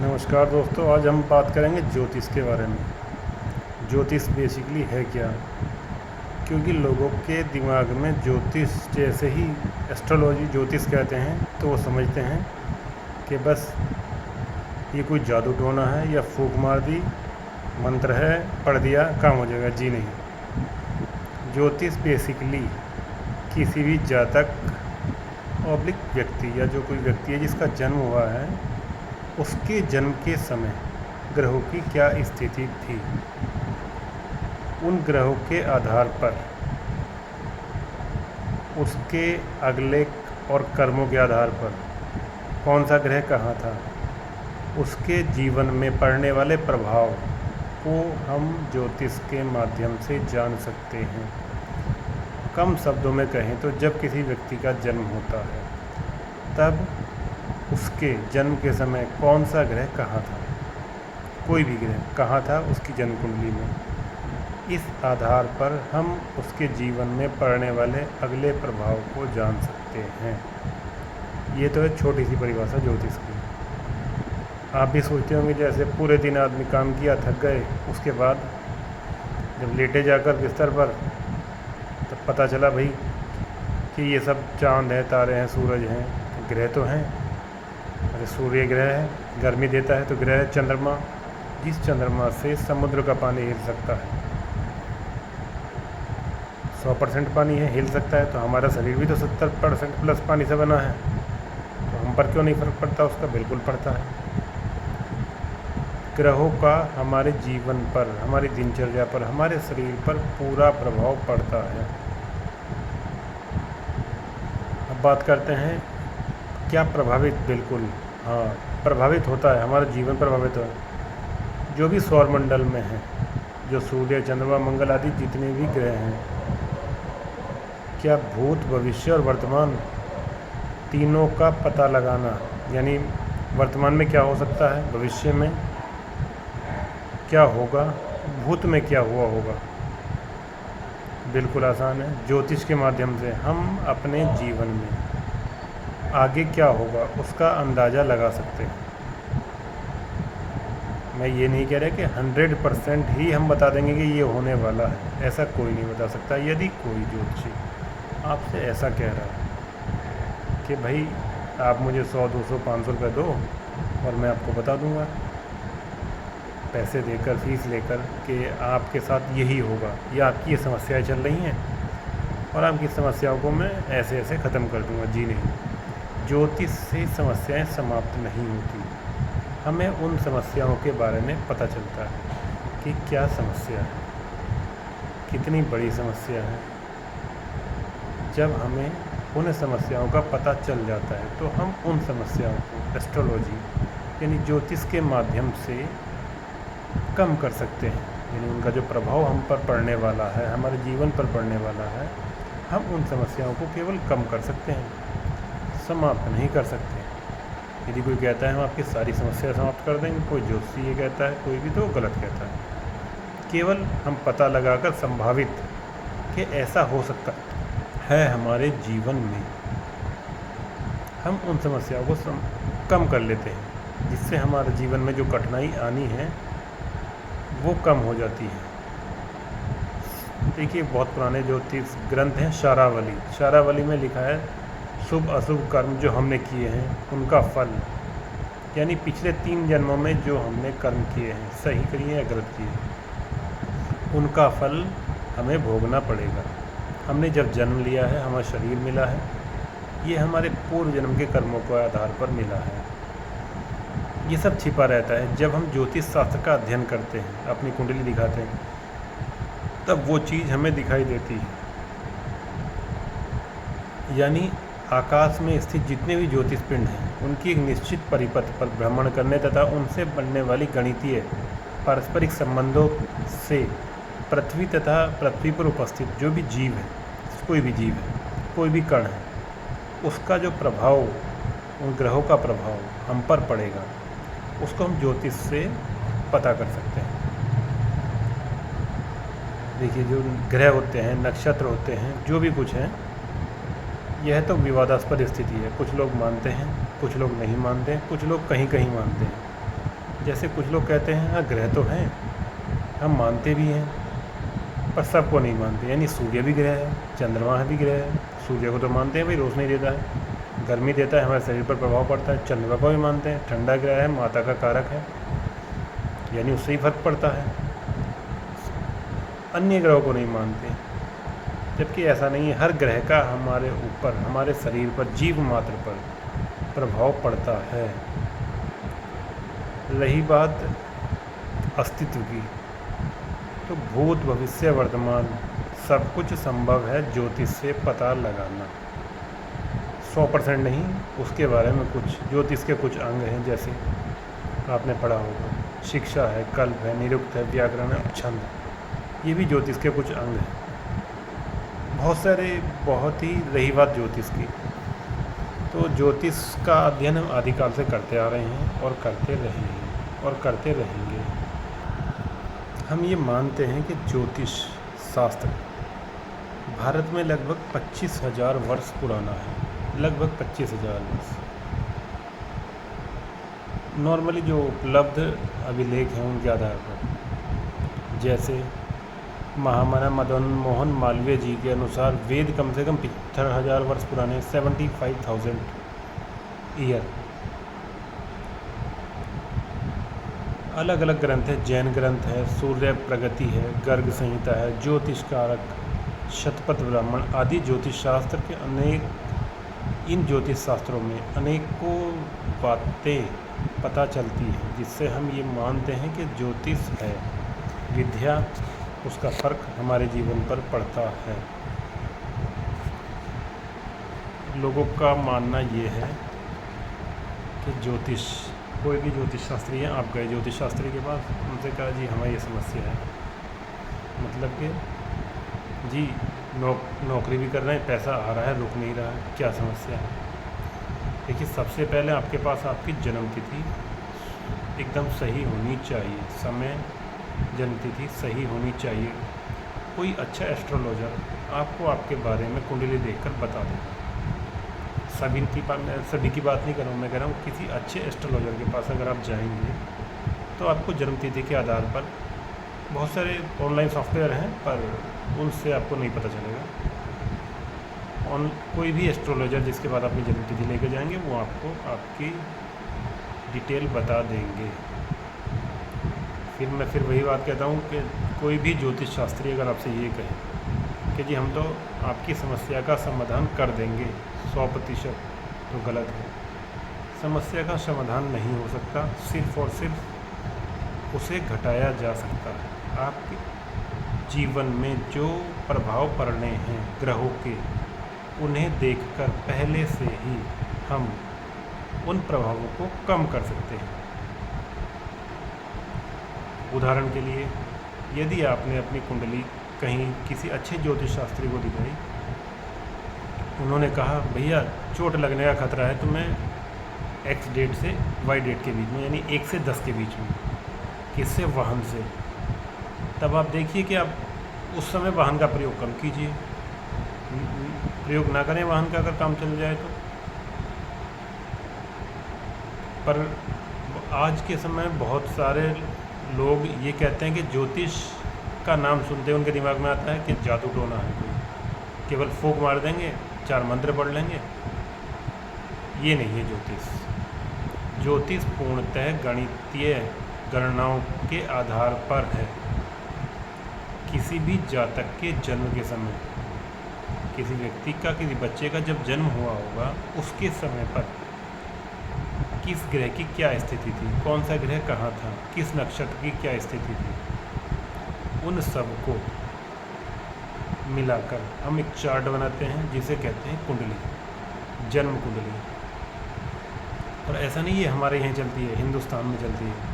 नमस्कार दोस्तों, आज हम बात करेंगे ज्योतिष के बारे में। ज्योतिष बेसिकली है क्या? क्योंकि लोगों के दिमाग में ज्योतिष जैसे ही एस्ट्रोलॉजी ज्योतिष कहते हैं तो वो समझते हैं कि बस ये कोई जादू टोना है या फूंक मार दी, मंत्र है, पढ़ दिया, काम हो जाएगा। जी नहीं। ज्योतिष बेसिकली किसी भी जातक ऑब्लिक व्यक्ति या जो कोई व्यक्ति है जिसका जन्म हुआ है उसके जन्म के समय ग्रहों की क्या स्थिति थी, उन ग्रहों के आधार पर उसके अगले और कर्मों के आधार पर कौन सा ग्रह कहाँ था, उसके जीवन में पड़ने वाले प्रभाव को हम ज्योतिष के माध्यम से जान सकते हैं। कम शब्दों में कहें तो जब किसी व्यक्ति का जन्म होता है तब उसके जन्म के समय कौन सा ग्रह कहाँ था, कोई भी ग्रह कहाँ था उसकी जन्म कुंडली में, इस आधार पर हम उसके जीवन में पड़ने वाले अगले प्रभाव को जान सकते हैं। ये तो है छोटी सी परिभाषा ज्योतिष की। आप भी सोचते होंगे जैसे पूरे दिन आदमी काम किया, थक गए, उसके बाद जब लेटे जाकर बिस्तर पर तब पता चला भाई कि ये सब चाँद है, तारे हैं, सूरज हैं, ग्रह तो हैं। अरे सूर्य ग्रह है, गर्मी देता है, तो ग्रह है चंद्रमा, जिस चंद्रमा से समुद्र का पानी हिल सकता है। 100% पानी है, हिल सकता है, तो हमारा शरीर भी तो 70% प्लस पानी से बना है, तो हम पर क्यों नहीं फर्क पड़ता उसका? बिल्कुल पड़ता है। ग्रहों का हमारे जीवन पर, हमारी दिनचर्या पर, हमारे शरीर पर पूरा प्रभाव पड़ता है। अब बात करते हैं क्या प्रभावित? बिल्कुल हाँ, प्रभावित होता है, हमारा जीवन प्रभावित होता है। जो भी सौरमंडल में है, जो सूर्य, चंद्रमा, मंगल आदि जितने भी ग्रह हैं, क्या भूत, भविष्य और वर्तमान तीनों का पता लगाना, यानी वर्तमान में क्या हो सकता है, भविष्य में क्या होगा, भूत में क्या हुआ होगा, बिल्कुल आसान है। ज्योतिष के माध्यम से हम अपने जीवन में आगे क्या होगा उसका अंदाज़ा लगा सकते हैं। मैं ये नहीं कह रहा कि 100% ही हम बता देंगे कि ये होने वाला है, ऐसा कोई नहीं बता सकता। यदि कोई ज्योतिषी आपसे ऐसा कह रहा है कि भाई आप मुझे 100, 200, 500 रुपये दो और मैं आपको बता दूंगा, पैसे देकर, फीस लेकर कि आपके साथ यही होगा या आपकी ये समस्याएं चल रही हैं और आपकी समस्याओं को मैं ऐसे ऐसे ख़त्म कर दूंगा। जी नहीं, ज्योतिष से समस्याएं समाप्त नहीं होती। हमें उन समस्याओं के बारे में पता चलता है कि क्या समस्या है, कितनी बड़ी समस्या है। जब हमें उन समस्याओं का पता चल जाता है तो हम उन समस्याओं को एस्ट्रोलॉजी यानी ज्योतिष के माध्यम से कम कर सकते हैं। यानी उनका जो प्रभाव हम पर पड़ने वाला है, हमारे जीवन पर पड़ने वाला है, हम उन समस्याओं को केवल कम कर सकते हैं, समाप्त नहीं कर सकते। यदि कोई कहता है हम आपकी सारी समस्या समाप्त कर देंगे, कोई ज्योतिषी ये कहता है, कोई भी तो गलत कहता है। केवल हम पता लगाकर संभावित कि ऐसा हो सकता है हमारे जीवन में, हम उन समस्याओं को कम कर लेते हैं, जिससे हमारे जीवन में जो कठिनाई आनी है वो कम हो जाती है। देखिए, बहुत पुराने ज्योतिष ग्रंथ हैं, शारावली। शारावली में लिखा है शुभ अशुभ कर्म जो हमने किए हैं उनका फल, यानी पिछले 3 जन्मों में जो हमने कर्म किए हैं, सही किए या गलत किए, उनका फल हमें भोगना पड़ेगा। हमने जब जन्म लिया है, हमारा शरीर मिला है, ये हमारे पूर्व जन्म के कर्मों के आधार पर मिला है। ये सब छिपा रहता है। जब हम ज्योतिष शास्त्र का अध्ययन करते हैं, अपनी कुंडली दिखाते हैं, तब वो चीज़ हमें दिखाई देती है। यानी आकाश में स्थित जितने भी ज्योतिष पिंड हैं, उनकी एक निश्चित परिपथ पर भ्रमण करने तथा उनसे बनने वाली गणितीय पारस्परिक संबंधों से पृथ्वी तथा पृथ्वी पर उपस्थित जो भी जीव है, कोई भी जीव है, कोई भी कण है, उसका जो प्रभाव, उन ग्रहों का प्रभाव हम पर पड़ेगा, उसको हम ज्योतिष से पता कर सकते हैं। देखिए, जो ग्रह होते हैं, नक्षत्र होते हैं, जो भी कुछ है, यह तो विवादास्पद स्थिति है। कुछ लोग मानते हैं, कुछ लोग नहीं मानते हैं, कुछ लोग कहीं कहीं मानते हैं। जैसे कुछ लोग कहते हैं हाँ ग्रह तो हैं, हम मानते भी हैं, पर सबको नहीं मानते। यानी सूर्य भी ग्रह है, चंद्रमा भी ग्रह है। सूर्य को तो मानते हैं भाई रोशनी देता है, गर्मी देता है, हमारे शरीर पर प्रभाव पड़ता है। चंद्रमा को भी मानते हैं, ठंडा ग्रह है, माता का कारक है, यानी उससे ही फर्क पड़ता है। अन्य ग्रहों को नहीं मानते, जबकि ऐसा नहीं है। हर ग्रह का हमारे ऊपर, हमारे शरीर पर, जीव मात्र पर प्रभाव पड़ता है। रही बात अस्तित्व की, तो भूत भविष्य वर्तमान सब कुछ संभव है ज्योतिष से पता लगाना। 100% नहीं, उसके बारे में कुछ ज्योतिष के कुछ अंग हैं, जैसे आपने पढ़ा होगा शिक्षा है, कल्प है, निरुक्त है, व्याकरण है, छंद, ये भी ज्योतिष के कुछ अंग हैं। बहुत सारे, बहुत ही। रही बात ज्योतिष की, तो ज्योतिष का अध्ययन हम आदिकाल से करते आ रहे हैं और करते रहेंगे और करते रहेंगे। हम ये मानते हैं कि ज्योतिष शास्त्र भारत में लगभग 25,000 वर्ष पुराना है, लगभग 25,000 वर्ष। नॉर्मली जो उपलब्ध अभिलेख हैं उनके आधार पर, जैसे महामना मदन मोहन मालवीय जी के अनुसार वेद कम से कम 75,000 वर्ष पुराने, 75,000 ईयर। अलग अलग ग्रंथ है, जैन ग्रंथ है, सूर्य प्रगति है, गर्ग संहिता है, ज्योतिष कारक, शतपथ ब्राह्मण आदि ज्योतिष शास्त्र के अनेक। इन ज्योतिष शास्त्रों में अनेकों बातें पता चलती हैं, जिससे हम ये मानते हैं कि ज्योतिष है विद्या, उसका फर्क हमारे जीवन पर पड़ता है। लोगों का मानना ये है कि ज्योतिष, कोई भी ज्योतिष शास्त्री है, आप गए ज्योतिष शास्त्री के पास, उनसे कहा जी हमें ये समस्या है, मतलब कि जी नौकरी भी कर रहे हैं, पैसा आ रहा है, रुक नहीं रहा है, क्या समस्या है। देखिए, सबसे पहले आपके पास आपकी जन्म तिथि एकदम सही होनी चाहिए, समय जन्म तिथि सही होनी चाहिए। कोई अच्छा एस्ट्रोलॉजर आपको आपके बारे में कुंडली देखकर बता देगा। सभी की बात नहीं कर रहा हूँ, मैं कह रहा हूँ किसी अच्छे एस्ट्रोलॉजर के पास अगर आप जाएंगे तो आपको जन्म तिथि के आधार पर, बहुत सारे ऑनलाइन सॉफ्टवेयर हैं पर उनसे आपको नहीं पता चलेगा। कोई भी एस्ट्रोलॉजर जिसके बाद अपनी जन्म तिथि लेकर जाएंगे वो आपको आपकी डिटेल बता देंगे। फिर वही बात कहता हूँ कि कोई भी ज्योतिष शास्त्री अगर आपसे ये कहे कि जी हम तो आपकी समस्या का समाधान कर देंगे 100%, तो गलत है। समस्या का समाधान नहीं हो सकता, सिर्फ और सिर्फ उसे घटाया जा सकता है। आपके जीवन में जो प्रभाव पड़ने हैं ग्रहों के, उन्हें देखकर पहले से ही हम उन प्रभावों को कम कर सकते हैं। उदाहरण के लिए, यदि आपने अपनी कुंडली कहीं किसी अच्छे ज्योतिष शास्त्री को दिखाई, उन्होंने कहा भैया चोट लगने का खतरा है तुम्हें X डेट से Y डेट के बीच में, यानी 1 से 10 के बीच में, किससे, वाहन से, तब आप देखिए कि आप उस समय वाहन का प्रयोग कम कीजिए, प्रयोग ना करें वाहन का अगर काम चल जाए तो। पर आज के समय बहुत सारे लोग ये कहते हैं कि ज्योतिष का नाम सुनते हैं उनके दिमाग में आता है कि जादू टोना है, कोई केवल फूंक मार देंगे, 4 मंत्र पढ़ लेंगे। ये नहीं है ज्योतिष। ज्योतिष पूर्णतः गणितीय गणनाओं के आधार पर है। किसी भी जातक के जन्म के समय, किसी व्यक्ति का, किसी बच्चे का जब जन्म हुआ होगा, उसके समय पर किस ग्रह की क्या स्थिति थी, कौन सा ग्रह कहाँ था, किस नक्षत्र की क्या स्थिति थी, उन सब को मिलाकर हम एक चार्ट बनाते हैं जिसे कहते हैं कुंडली, जन्म कुंडली। और ऐसा नहीं है हमारे यहाँ चलती है, हिंदुस्तान में चलती है।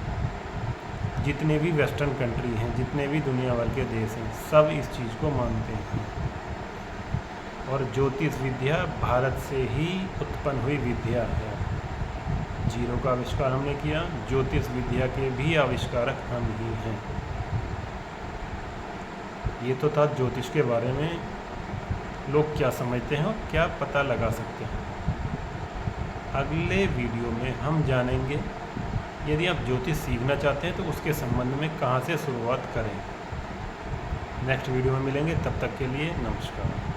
जितने भी वेस्टर्न कंट्री हैं, जितने भी दुनिया भर के देश हैं, सब इस चीज़ को मानते हैं। और ज्योतिष विद्या भारत से ही उत्पन्न हुई विद्या है। जीरो का आविष्कार हमने किया, ज्योतिष विद्या के भी आविष्कारक हम ही हैं। ये तो था ज्योतिष के बारे में लोग क्या समझते हैं और क्या पता लगा सकते हैं। अगले वीडियो में हम जानेंगे यदि आप ज्योतिष सीखना चाहते हैं तो उसके संबंध में कहाँ से शुरुआत करें। नेक्स्ट वीडियो में मिलेंगे, तब तक के लिए नमस्कार।